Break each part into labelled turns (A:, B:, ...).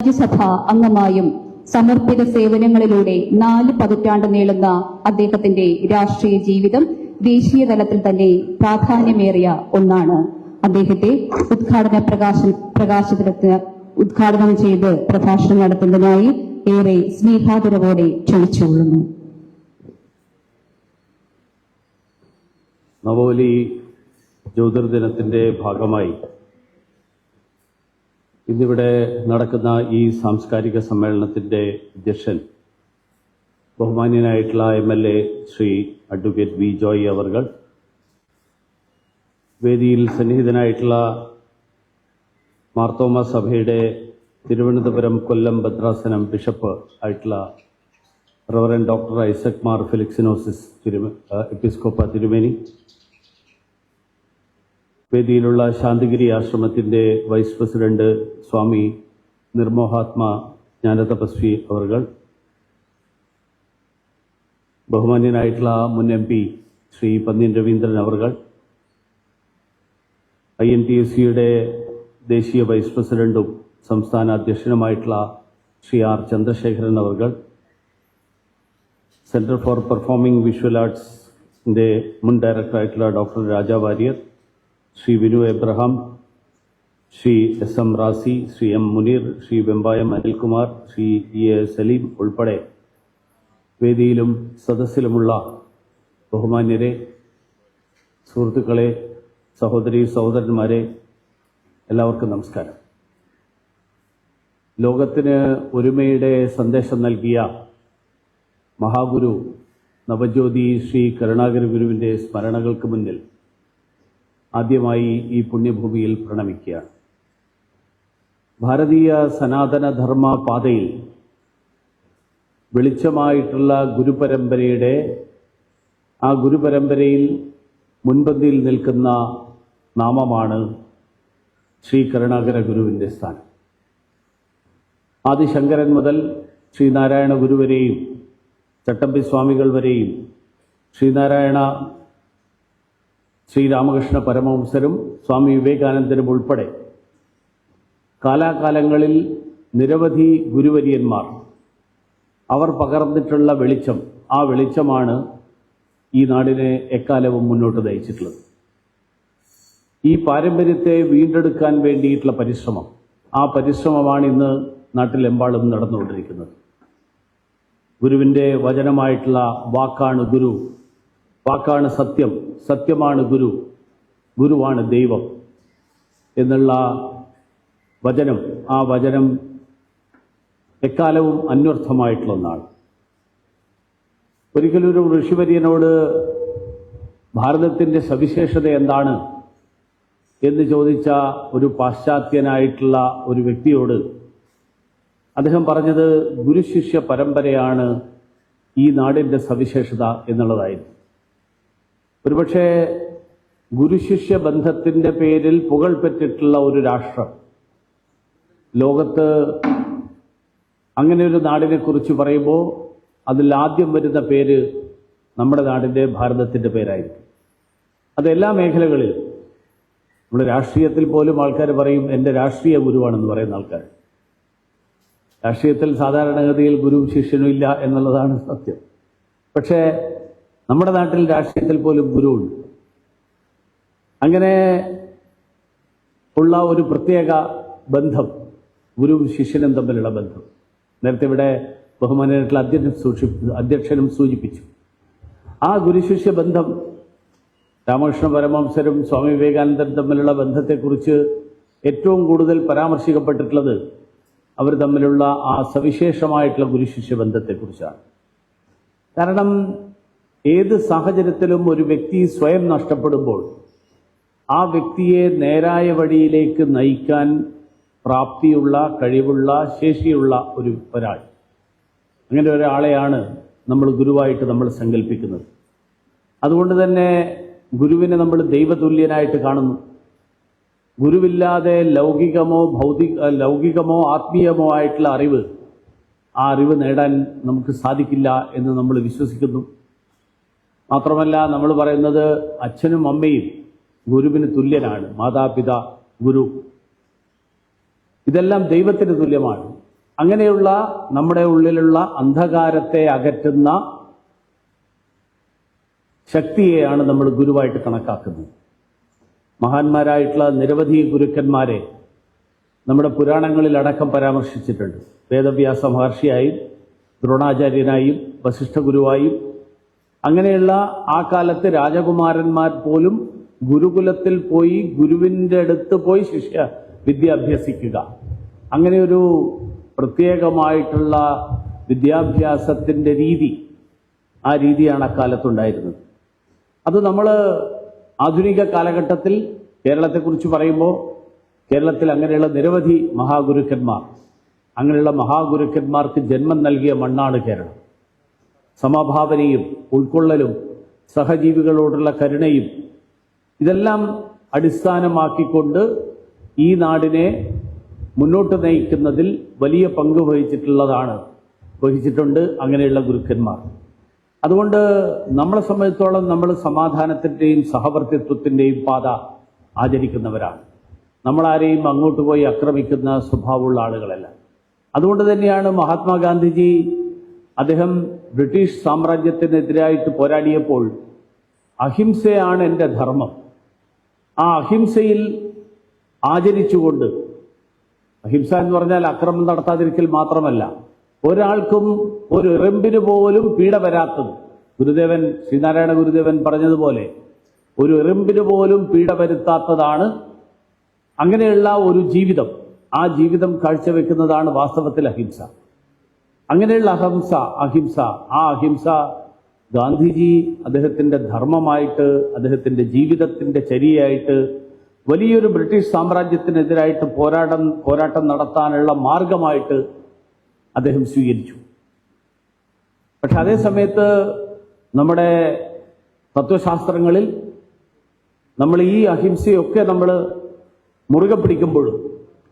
A: രാജ്യസഭാ അംഗമായും സമർപ്പിത സേവനങ്ങളിലൂടെ 4 പതിറ്റാണ്ട് നീളുന്ന അദ്ദേഹത്തിന്റെ രാഷ്ട്രീയ ജീവിതം ദേശീയ തലത്തിൽ തന്നെ പ്രാധാന്യമേറിയ ഒന്നാണ്. അദ്ദേഹത്തെ ഉദ്ഘാടനം ചെയ്ത് പ്രഭാഷണം നടത്തുന്നതിനായി ഏറെ സ്നേഹാദരവോടെ ക്ഷണിച്ചുകൊള്ളുന്നു.
B: നവോലി ജ്യോതിർദിനത്തിന്റെ ഭാഗമായി ഇന്നിവിടെ നടക്കുന്ന ഈ സാംസ്കാരിക സമ്മേളനത്തിന്റെ അധ്യക്ഷൻ ബഹുമാന്യനായിട്ടുള്ള MLA Shri advocate V Joy അവർകൾ, വേദിയിൽ സന്നിഹിതനായിട്ടുള്ള മാർത്തോമ സഭയുടെ തിരുവനന്തപുരം കൊല്ലം ഭദ്രാസനം ബിഷപ്പ് ആയിട്ടുള്ള റവറൻ ഡോക്ടർ ഐസക് മാർ ഫെലിക്സിനോസിസ് എപ്പിസ്കോപ്പ തിരുമേനി, വേദിയിലുള്ള ശാന്തിഗിരി ആശ്രമത്തിന്റെ വൈസ് പ്രസിഡന്റ് സ്വാമി നിർമോഹാത്മ ജ്ഞാനതപസ്വി അവർകൾ, ബഹുമാന്യനായിട്ടുള്ള മുൻ MP ശ്രീ പന്ന്യൻ രവീന്ദ്രൻ അവർകൾ, INTSCയുടെ ദേശീയ വൈസ് പ്രസിഡന്റും സംസ്ഥാന അധ്യക്ഷനുമായിട്ടുള്ള ശ്രീ R ചന്ദ്രശേഖരൻ അവർകൾ, സെന്റർ ഫോർ പെർഫോമിംഗ് വിഷ്വൽ ആർട്സിന്റെ മുൻ ഡയറക്ടറായിട്ടുള്ള doctor Raja Warrier, Shri Vinu Abraham, Shri SM Razi, Shri M Muneer, Shri Vembayam Anilkumar, Shri EA Saleem ഉൾപ്പെടെ വേദിയിലും സദസ്സിലുമുള്ള ബഹുമാന്യരെ, സുഹൃത്തുക്കളെ, സഹോദരീ സഹോദരന്മാരെ, എല്ലാവർക്കും നമസ്കാരം. ലോകത്തിന് ഒരുമയുടെ സന്ദേശം നൽകിയ മഹാഗുരു നവജ്യോതി ശ്രീ കരുണാകര ഗുരുവിന്റെ സ്മരണകൾക്ക് മുന്നിൽ ആദ്യമായി ഈ പുണ്യഭൂമിയിൽ പ്രണമിക്കുകയാണ്. ഭാരതീയ സനാതന ധർമ്മ പാതയിൽ വെളിച്ചമായിട്ടുള്ള ഗുരുപരമ്പരയുടെ ആ ഗുരുപരമ്പരയിൽ മുൻപന്തിയിൽ നിൽക്കുന്ന നാമമാണ് ശ്രീ കരുണാകര ഗുരുവിന്റെ സ്ഥാനം. ആദിശങ്കരൻ മുതൽ ശ്രീനാരായണ ഗുരു വരെയും ചട്ടമ്പി സ്വാമികൾ വരെയും ശ്രീരാമകൃഷ്ണ പരമഹംസരും സ്വാമി വിവേകാനന്ദനും ഉൾപ്പെടെ കാലാകാലങ്ങളിൽ നിരവധി ഗുരുവര്യന്മാർ അവർ പകർന്നിട്ടുള്ള വെളിച്ചം, ആ വെളിച്ചമാണ് ഈ നാടിനെ എക്കാലവും മുന്നോട്ട് നയിച്ചിട്ടുള്ളത്. ഈ പാരമ്പര്യത്തെ വീണ്ടെടുക്കാൻ വേണ്ടിയിട്ടുള്ള പരിശ്രമം, ആ പരിശ്രമമാണ് ഇന്ന് നാട്ടിലെമ്പാടും നടന്നുകൊണ്ടിരിക്കുന്നത്. ഗുരുവിന്റെ വചനമായിട്ടുള്ള വാക്കാണ് ഗുരു, വാക്കാണ് സത്യം, സത്യമാണ് ഗുരു, ഗുരുവാണ് ദൈവം എന്നുള്ള വചനം, ആ വചനം എക്കാലവും അന്വർത്ഥമായിട്ടുള്ള ഒന്നാണ്. ഒരിക്കലൊരു ഋഷിവര്യനോട് ഭാരതത്തിന്റെ സവിശേഷത എന്താണ് എന്ന് ചോദിച്ച ഒരു പാശ്ചാത്യനായിട്ടുള്ള ഒരു വ്യക്തിയോട് അദ്ദേഹം പറഞ്ഞത് ഗുരുശിഷ്യ പരമ്പരയാണ് ഈ നാടിന്റെ സവിശേഷത എന്നുള്ളതായിരുന്നു. ഒരുപക്ഷെ ഗുരുശിഷ്യ ബന്ധത്തിന്റെ പേരിൽ പുകഴ് പെറ്റിട്ടുള്ള ഒരു രാഷ്ട്രം ലോകത്ത് അങ്ങനെ ഒരു നാടിനെ കുറിച്ച് പറയുമ്പോൾ അതിൽ ആദ്യം വരുന്ന പേര് നമ്മുടെ നാടിന്റെ ഭാരതത്തിന്റെ പേരായിരിക്കും. അത് എല്ലാ മേഖലകളിലും, നമ്മുടെ രാഷ്ട്രീയത്തിൽ പോലും ആൾക്കാർ പറയും എൻ്റെ രാഷ്ട്രീയ ഗുരുവാണെന്ന് പറയുന്ന ആൾക്കാർ. രാഷ്ട്രീയത്തിൽ സാധാരണഗതിയിൽ ഗുരു ശിഷ്യനും ഇല്ല എന്നുള്ളതാണ് സത്യം. പക്ഷേ നമ്മുടെ നാട്ടിൽ രാഷ്ട്രീയത്തിൽ പോലും ഗുരുവുണ്ട്. അങ്ങനെ ഉള്ള ഒരു പ്രത്യേക ബന്ധം, ഗുരുവും ശിഷ്യനും തമ്മിലുള്ള ബന്ധം നേരത്തെ ഇവിടെ ബഹുമാനായിട്ടുള്ള അധ്യക്ഷനും സൂചിപ്പിച്ചു. ആ ഗുരുശിഷ്യ ബന്ധം, രാമകൃഷ്ണ പരമഹംസരും സ്വാമി വിവേകാനന്ദനും തമ്മിലുള്ള ബന്ധത്തെക്കുറിച്ച് ഏറ്റവും കൂടുതൽ പരാമർശിക്കപ്പെട്ടിട്ടുള്ളത് അവർ തമ്മിലുള്ള ആ സവിശേഷമായിട്ടുള്ള ഗുരുശിഷ്യ ബന്ധത്തെക്കുറിച്ചാണ്. കാരണം ഏത് സാഹചര്യത്തിലും ഒരു വ്യക്തി സ്വയം നഷ്ടപ്പെടുമ്പോൾ ആ വ്യക്തിയെ നേരായ വഴിയിലേക്ക് നയിക്കാൻ പ്രാപ്തിയുള്ള, കഴിവുള്ള, ശേഷിയുള്ള ഒരാൾ, അങ്ങനെ ഒരാളെയാണ് നമ്മൾ ഗുരുവായിട്ട് നമ്മൾ സങ്കല്പിക്കുന്നത്. അതുകൊണ്ട് തന്നെ ഗുരുവിനെ നമ്മൾ ദൈവതുല്യനായിട്ട് കാണുന്നു. ഗുരുവില്ലാതെ ലൗകികമോ ആത്മീയമോ ആയിട്ടുള്ള അറിവ്, ആ അറിവ് നേടാൻ നമുക്ക് സാധിക്കില്ല എന്ന് നമ്മൾ വിശ്വസിക്കുന്നു. മാത്രമല്ല നമ്മൾ പറയുന്നത് അച്ഛനും അമ്മയും ഗുരുവിന് തുല്യനാണ്. മാതാപിതാ, ഗുരു, ഇതെല്ലാം ദൈവത്തിന് തുല്യമാണ്. അങ്ങനെയുള്ള നമ്മുടെ ഉള്ളിലുള്ള അന്ധകാരത്തെ അകറ്റുന്ന ശക്തിയെയാണ് നമ്മൾ ഗുരുവായിട്ട് കണക്കാക്കുന്നത്. മഹാന്മാരായിട്ടുള്ള നിരവധി ഗുരുക്കന്മാരെ നമ്മുടെ പുരാണങ്ങളിൽ അടക്കം പരാമർശിച്ചിട്ടുണ്ട്. വേദവ്യാസ മഹർഷിയായും ദ്രോണാചാര്യനായും വസിഷ്ഠ ഗുരുവായും അങ്ങനെയുള്ള ആ കാലത്ത് രാജകുമാരന്മാർ പോലും ഗുരുകുലത്തിൽ പോയി ഗുരുവിൻ്റെ അടുത്ത് പോയി വിദ്യ അഭ്യസിക്കുക, അങ്ങനെ ഒരു പ്രത്യേകമായിട്ടുള്ള വിദ്യാഭ്യാസത്തിൻ്റെ രീതി, ആ രീതിയാണ് അക്കാലത്തുണ്ടായിരുന്നത്. അത് നമ്മൾ ആധുനിക കാലഘട്ടത്തിൽ കേരളത്തെക്കുറിച്ച് പറയുമ്പോൾ കേരളത്തിൽ അങ്ങനെയുള്ള നിരവധി മഹാഗുരുക്കന്മാർ, അങ്ങനെയുള്ള മഹാഗുരുക്കന്മാർക്ക് ജന്മം നൽകിയ മണ്ണാണ് കേരളം. സമഭാവനയും ഉൾക്കൊള്ളലും സഹജീവികളോടുള്ള കരുണയും ഇതെല്ലാം അടിസ്ഥാനമാക്കിക്കൊണ്ട് ഈ നാടിനെ മുന്നോട്ട് നയിക്കുന്നതിൽ വലിയ പങ്ക് വഹിച്ചിട്ടുണ്ട് അങ്ങനെയുള്ള ഗുരുക്കന്മാർ. അതുകൊണ്ട് നമ്മളെ സംബന്ധിച്ചോളം നമ്മൾ സമാധാനത്തിൻ്റെയും സഹവർത്തിത്വത്തിൻ്റെയും പാത ആചരിക്കുന്നവരാണ്. നമ്മളാരെയും അങ്ങോട്ട് പോയി ആക്രമിക്കുന്ന സ്വഭാവമുള്ള ആളുകളല്ല. അതുകൊണ്ട് തന്നെയാണ് മഹാത്മാഗാന്ധിജി അദ്ദേഹം ബ്രിട്ടീഷ് സാമ്രാജ്യത്തിനെതിരായിട്ട് പോരാടിയപ്പോൾ അഹിംസയാണ് എൻ്റെ ധർമ്മം, ആ അഹിംസയിൽ ആചരിച്ചുകൊണ്ട്, അഹിംസ എന്ന് പറഞ്ഞാൽ അക്രമം നടത്താതിരിക്കൽ മാത്രമല്ല, ഒരാൾക്കും ഒരു എറുമ്പിന് പോലും പീഡ വരാത്തത്. ഗുരുദേവൻ, ശ്രീനാരായണ ഗുരുദേവൻ പറഞ്ഞതുപോലെ ഒരു എറുമ്പിന് പോലും പീഡ വരുത്താത്തതാണ് അങ്ങനെയുള്ള ഒരു ജീവിതം. ആ ജീവിതം കാഴ്ചവെക്കുന്നതാണ് വാസ്തവത്തിൽ അഹിംസ. അങ്ങനെയുള്ള ആ അഹിംസ ഗാന്ധിജി അദ്ദേഹത്തിൻ്റെ ധർമ്മമായിട്ട്, അദ്ദേഹത്തിൻ്റെ ജീവിതത്തിൻ്റെ ചര്യയായിട്ട് വലിയൊരു ബ്രിട്ടീഷ് സാമ്രാജ്യത്തിനെതിരായിട്ട് പോരാട്ടം നടത്താനുള്ള മാർഗമായിട്ട് അദ്ദേഹം സ്വീകരിച്ചു. പക്ഷെ അതേ സമയത്ത് നമ്മുടെ തത്വശാസ്ത്രങ്ങളിൽ നമ്മൾ ഈ അഹിംസയൊക്കെ നമ്മൾ മുറുകെ പിടിക്കുമ്പോഴും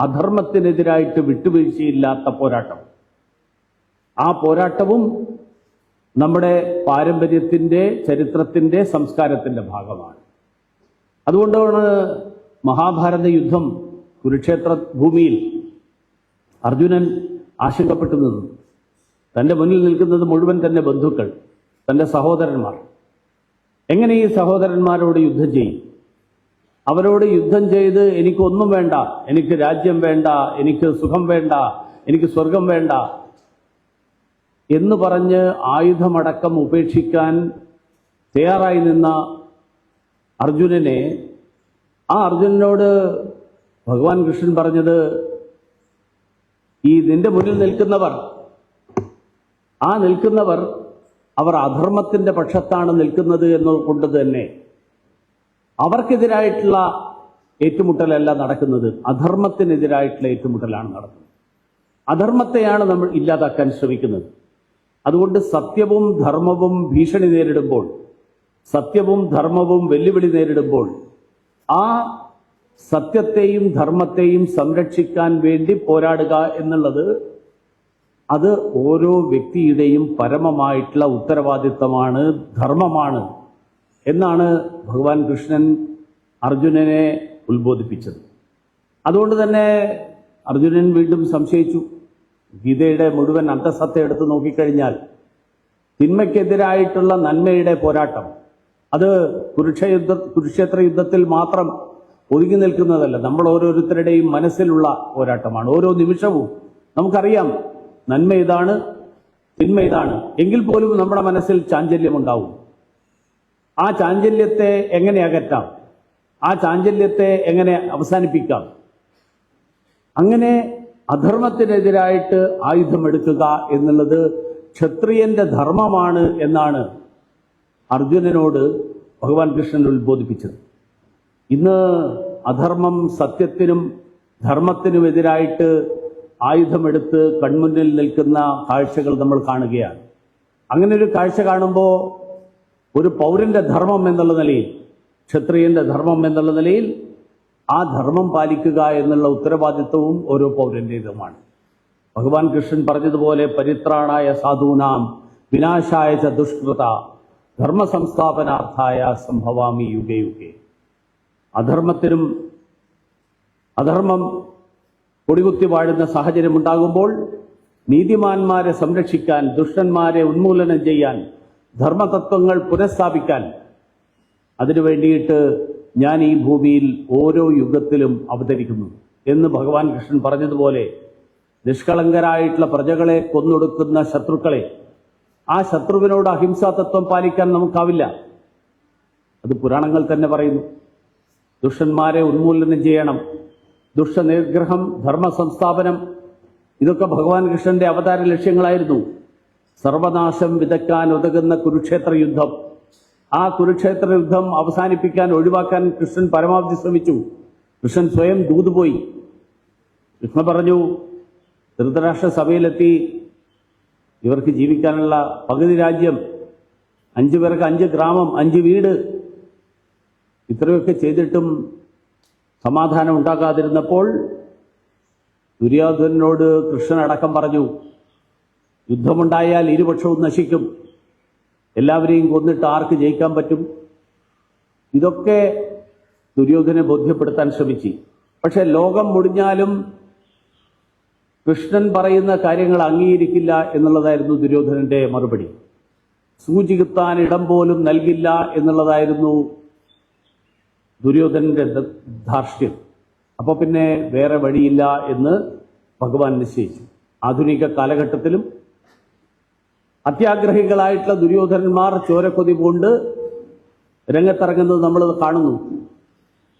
B: അധർമ്മത്തിനെതിരായിട്ട് വിട്ടുവീഴ്ചയില്ലാത്ത പോരാട്ടം, ആ പോരാട്ടവും നമ്മുടെ പാരമ്പര്യത്തിൻ്റെ, ചരിത്രത്തിൻ്റെ, സംസ്കാരത്തിൻ്റെ ഭാഗമാണ്. അതുകൊണ്ടാണ് മഹാഭാരത യുദ്ധം കുരുക്ഷേത്ര ഭൂമിയിൽ അർജുനൻ ആശങ്കപ്പെട്ടു നിന്നു. തൻ്റെ മുന്നിൽ നിൽക്കുന്നത് മുഴുവൻ തൻ്റെ ബന്ധുക്കൾ, തൻ്റെ സഹോദരന്മാർ. എങ്ങനെ ഈ സഹോദരന്മാരോട് യുദ്ധം ചെയ്യും? അവരോട് യുദ്ധം ചെയ്ത് എനിക്കൊന്നും വേണ്ട, എനിക്ക് രാജ്യം വേണ്ട, എനിക്ക് സുഖം വേണ്ട, എനിക്ക് സ്വർഗം വേണ്ട എന്ന് പറഞ്ഞ് ആയുധമടക്കം ഉപേക്ഷിക്കാൻ തയ്യാറായി നിന്ന അർജുനനോട് ഭഗവാൻ കൃഷ്ണൻ പറഞ്ഞത്, ഈ നിന്റെ മുന്നിൽ നിൽക്കുന്നവർ അവർ അധർമ്മത്തിന്റെ പക്ഷത്താണ് നിൽക്കുന്നത് എന്നുകൊണ്ട് തന്നെ അവർക്കെതിരായിട്ടുള്ള ഏറ്റുമുട്ടലല്ല നടക്കുന്നത്, അധർമ്മത്തിനെതിരായിട്ടുള്ള ഏറ്റുമുട്ടലാണ് നടക്കുന്നത്. അധർമ്മത്തെയാണ് നമ്മൾ ഇല്ലാതാക്കാൻ ശ്രമിക്കുന്നത്. അതുകൊണ്ട് സത്യവും ധർമ്മവും ഭീഷണി നേരിടുമ്പോൾ, സത്യവും ധർമ്മവും വെല്ലുവിളി നേരിടുമ്പോൾ ആ സത്യത്തെയും ധർമ്മത്തെയും സംരക്ഷിക്കാൻ വേണ്ടി പോരാടുക എന്നുള്ളത് അത് ഓരോ വ്യക്തിയുടെയും പരമമായിട്ടുള്ള ഉത്തരവാദിത്തമാണ്, ധർമ്മമാണ് എന്നാണ് ഭഗവാൻ കൃഷ്ണൻ അർജുനനെ ഉത്ബോധിപ്പിച്ചത്. അതുകൊണ്ട് തന്നെ അർജുനൻ വീണ്ടും സംശയിച്ചു. ഗീതയുടെ മുഴുവൻ അന്തസത്ത എടുത്ത് നോക്കിക്കഴിഞ്ഞാൽ തിന്മയ്ക്കെതിരായിട്ടുള്ള നന്മയുടെ പോരാട്ടം അത് കുരുക്ഷേത്ര യുദ്ധത്തിൽ മാത്രം ഒതുങ്ങി നിൽക്കുന്നതല്ല, നമ്മൾ ഓരോരുത്തരുടെയും മനസ്സിലുള്ള പോരാട്ടമാണ്. ഓരോ നിമിഷവും നമുക്കറിയാം നന്മ ഇതാണ്, തിന്മ ഇതാണ്, എങ്കിൽ പോലും നമ്മുടെ മനസ്സിൽ ചാഞ്ചല്യമുണ്ടാവും. ആ ചാഞ്ചല്യത്തെ എങ്ങനെ അകറ്റാം, ആ ചാഞ്ചല്യത്തെ എങ്ങനെ അവസാനിപ്പിക്കാം? അങ്ങനെ അധർമ്മത്തിനെതിരായിട്ട് ആയുധമെടുക്കുക എന്നുള്ളത് ക്ഷത്രിയന്റെ ധർമ്മമാണ് എന്നാണ് അർജുനനോട് ഭഗവാൻ കൃഷ്ണൻ ഉത്ബോധിപ്പിച്ചത്. ഇന്ന് അധർമ്മം സത്യത്തിനും ധർമ്മത്തിനുമെതിരായിട്ട് ആയുധമെടുത്ത് കൺമുന്നിൽ നിൽക്കുന്ന കാഴ്ചകൾ നമ്മൾ കാണുകയാണ്. അങ്ങനെ ഒരു കാഴ്ച കാണുമ്പോൾ ഒരു പൗരന്റെ ധർമ്മം എന്നുള്ള നിലയിൽ, ക്ഷത്രിയന്റെ ധർമ്മം എന്നുള്ള നിലയിൽ ആ ധർമ്മം പാലിക്കുക എന്നുള്ള ഉത്തരവാദിത്വവും ഓരോ പൗരന്റേതുമാണ്. ഭഗവാൻ കൃഷ്ണൻ പറഞ്ഞതുപോലെ പരിത്രാണായ സാധൂനാം വിനാശായ ച ദുഷ്കൃത ധർമ്മ സംസ്ഥാപനാർത്ഥായ സംഭവാമി യുഗേ യുഗേ. അധർമ്മം കൊടികുത്തി വാഴുന്ന സാഹചര്യം ഉണ്ടാകുമ്പോൾ നീതിമാന്മാരെ സംരക്ഷിക്കാൻ, ദുഷ്ടന്മാരെ ഉന്മൂലനം ചെയ്യാൻ, ധർമ്മതത്വങ്ങൾ പുനഃസ്ഥാപിക്കാൻ, അതിനു വേണ്ടിയിട്ട് ഞാൻ ഈ ഭൂമിയിൽ ഓരോ യുഗത്തിലും അവതരിക്കുന്നു എന്ന് ഭഗവാൻ കൃഷ്ണൻ പറഞ്ഞതുപോലെ നിഷ്കളങ്കരായിട്ടുള്ള പ്രജകളെ കൊന്നൊടുക്കുന്ന ശത്രുക്കളെ, ആ ശത്രുവിനോട് അഹിംസാതത്വം പാലിക്കാൻ നമുക്കാവില്ല. അത് പുരാണങ്ങൾ തന്നെ പറയുന്നു. ദുഷ്ടന്മാരെ ഉന്മൂലനം ചെയ്യണം, ദുഷ്ടനിഗ്രഹം, ധർമ്മ സംസ്ഥാപനം, ഇതൊക്കെ ഭഗവാൻ കൃഷ്ണന്റെ അവതാര ലക്ഷ്യങ്ങളായിരുന്നു. സർവനാശം വിതയ്ക്കാൻ ഉതകുന്ന കുരുക്ഷേത്ര യുദ്ധം, ആ കുരുക്ഷേത്ര യുദ്ധം അവസാനിപ്പിക്കാൻ, ഒഴിവാക്കാൻ കൃഷ്ണൻ പരമാവധി ശ്രമിച്ചു. കൃഷ്ണൻ സ്വയം ദൂതുപോയി. കൃഷ്ണൻ പറഞ്ഞു, ധൃതരാഷ്ട്ര സഭയിലെത്തി, ഇവർക്ക് ജീവിക്കാനുള്ള പകുതി രാജ്യം, 5 പേർക്ക് 5 ഗ്രാമം, 5 വീട്, ഇത്രയൊക്കെ ചെയ്തിട്ടും സമാധാനം ഉണ്ടാകാതിരുന്നപ്പോൾ ദുര്യോധനനോട് കൃഷ്ണൻ അടക്കം പറഞ്ഞു, യുദ്ധമുണ്ടായാൽ ഇരുപക്ഷവും നശിക്കും, എല്ലാവരെയും കൊന്നിട്ട് ആർക്ക് ജയിക്കാൻ പറ്റും? ഇതൊക്കെ ദുര്യോധനെ ബോധ്യപ്പെടുത്താൻ ശ്രമിച്ചു. പക്ഷെ ലോകം മുടിഞ്ഞാലും കൃഷ്ണൻ പറയുന്ന കാര്യങ്ങൾ അംഗീകരിക്കില്ല എന്നുള്ളതായിരുന്നു ദുര്യോധനന്റെ മറുപടി. സൂചി കുത്താൻ ഇടം പോലും നൽകില്ല എന്നുള്ളതായിരുന്നു ദുര്യോധനന്റെ ധാർഷ്ട്യം. അപ്പൊ പിന്നെ വേറെ വഴിയില്ല എന്ന് ഭഗവാൻ നിശ്ചയിച്ചു. ആധുനിക കാലഘട്ടത്തിലും അത്യാഗ്രഹികളായിട്ടുള്ള ദുര്യോധനന്മാർ ചോരക്കൊതി കൊണ്ട് രംഗത്തിറങ്ങുന്നത് നമ്മൾ കാണുന്നു.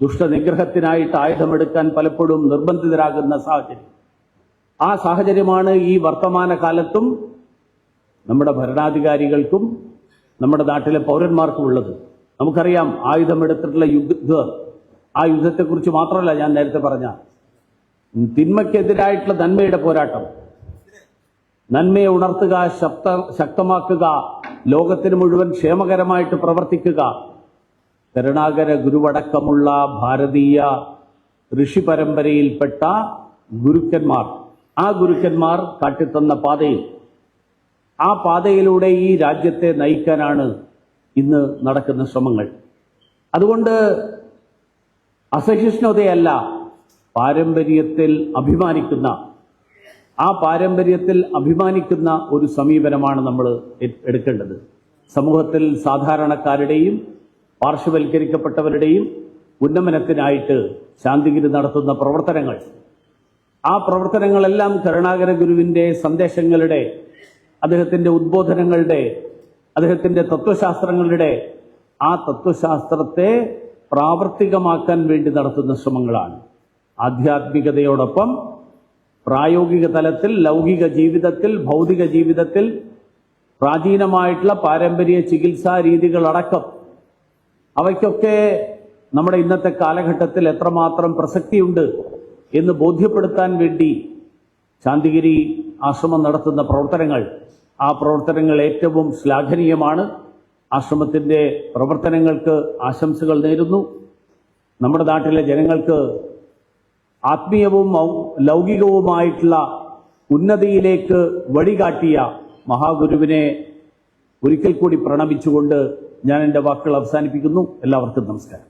B: ദുഷ്ടനിഗ്രഹത്തിനായിട്ട് ആയുധമെടുക്കാൻ പലപ്പോഴും നിർബന്ധിതരാകുന്ന സാഹചര്യം. ആ സാഹചര്യമാണ് ഈ വർത്തമാന കാലത്തും നമ്മുടെ ഭരണാധികാരികൾക്കും നമ്മുടെ നാട്ടിലെ പൗരന്മാർക്കും ഉള്ളത്. നമുക്കറിയാം, ആയുധമെടുത്തിട്ടുള്ള യുദ്ധം, ആ യുദ്ധത്തെക്കുറിച്ച് മാത്രമല്ല ഞാൻ നേരത്തെ പറഞ്ഞ തിന്മയ്ക്കെതിരായിട്ടുള്ള നന്മയുടെ പോരാട്ടം. നന്മയെ ഉണർത്തുക, ശക്തമാക്കുക, ലോകത്തിന് മുഴുവൻ ക്ഷേമകരമായിട്ട് പ്രവർത്തിക്കുക. കരുണാകര ഗുരുവടക്കമുള്ള ഭാരതീയ ഋഷി പരമ്പരയിൽപ്പെട്ട ഗുരുക്കന്മാർ, ആ ഗുരുക്കന്മാർ കാട്ടിത്തന്ന പാതയിൽ, ആ പാതയിലൂടെ ഈ രാജ്യത്തെ നയിക്കാനാണ് ഇന്ന് നടക്കുന്ന ശ്രമങ്ങൾ. അതുകൊണ്ട് അസഹിഷ്ണുതയല്ല, പാരമ്പര്യത്തിൽ അഭിമാനിക്കുന്ന, ആ പാരമ്പര്യത്തിൽ അഭിമാനിക്കുന്ന ഒരു സമീപനമാണ് നമ്മൾ എടുക്കേണ്ടത്. സമൂഹത്തിൽ സാധാരണക്കാരുടെയും പാർശ്വവൽക്കരിക്കപ്പെട്ടവരുടെയും ഉന്നമനത്തിനായിട്ട് ശാന്തിഗിരി നടത്തുന്ന പ്രവർത്തനങ്ങൾ, ആ പ്രവർത്തനങ്ങളെല്ലാം കരുണാകര ഗുരുവിന്റെ സന്ദേശങ്ങളുടെ, അദ്ദേഹത്തിന്റെ ഉദ്ബോധനങ്ങളുടെ, അദ്ദേഹത്തിന്റെ തത്വശാസ്ത്രങ്ങളുടെ, ആ തത്വശാസ്ത്രത്തെ പ്രാവർത്തികമാക്കാൻ വേണ്ടി നടത്തുന്ന ശ്രമങ്ങളാണ്. ആധ്യാത്മികതയോടൊപ്പം പ്രായോഗിക തലത്തിൽ, ലൗകിക ജീവിതത്തിൽ, ഭൗതിക ജീവിതത്തിൽ പ്രാചീനമായിട്ടുള്ള പാരമ്പര്യ ചികിത്സാ രീതികളടക്കം അവയ്ക്കൊക്കെ നമ്മുടെ ഇന്നത്തെ കാലഘട്ടത്തിൽ എത്രമാത്രം പ്രസക്തിയുണ്ട് എന്ന് ബോധ്യപ്പെടുത്താൻ വേണ്ടി ശാന്തിഗിരി ആശ്രമം നടത്തുന്ന പ്രവർത്തനങ്ങൾ, ആ പ്രവർത്തനങ്ങൾ ഏറ്റവും ശ്ലാഘനീയമാണ്. ആശ്രമത്തിന്റെ പ്രവർത്തനങ്ങൾക്ക് ആശംസകൾ നേരുന്നു. നമ്മുടെ നാട്ടിലെ ജനങ്ങൾക്ക് ആത്മീയവും ലൗകികവുമായിട്ടുള്ള ഉന്നതിയിലേക്ക് വഴികാട്ടിയ മഹാഗുരുവിനെ ഒരിക്കൽ കൂടി പ്രണമിച്ചുകൊണ്ട് ഞാൻ എൻ്റെ വാക്കുകൾ അവസാനിപ്പിക്കുന്നു. എല്ലാവർക്കും നമസ്കാരം.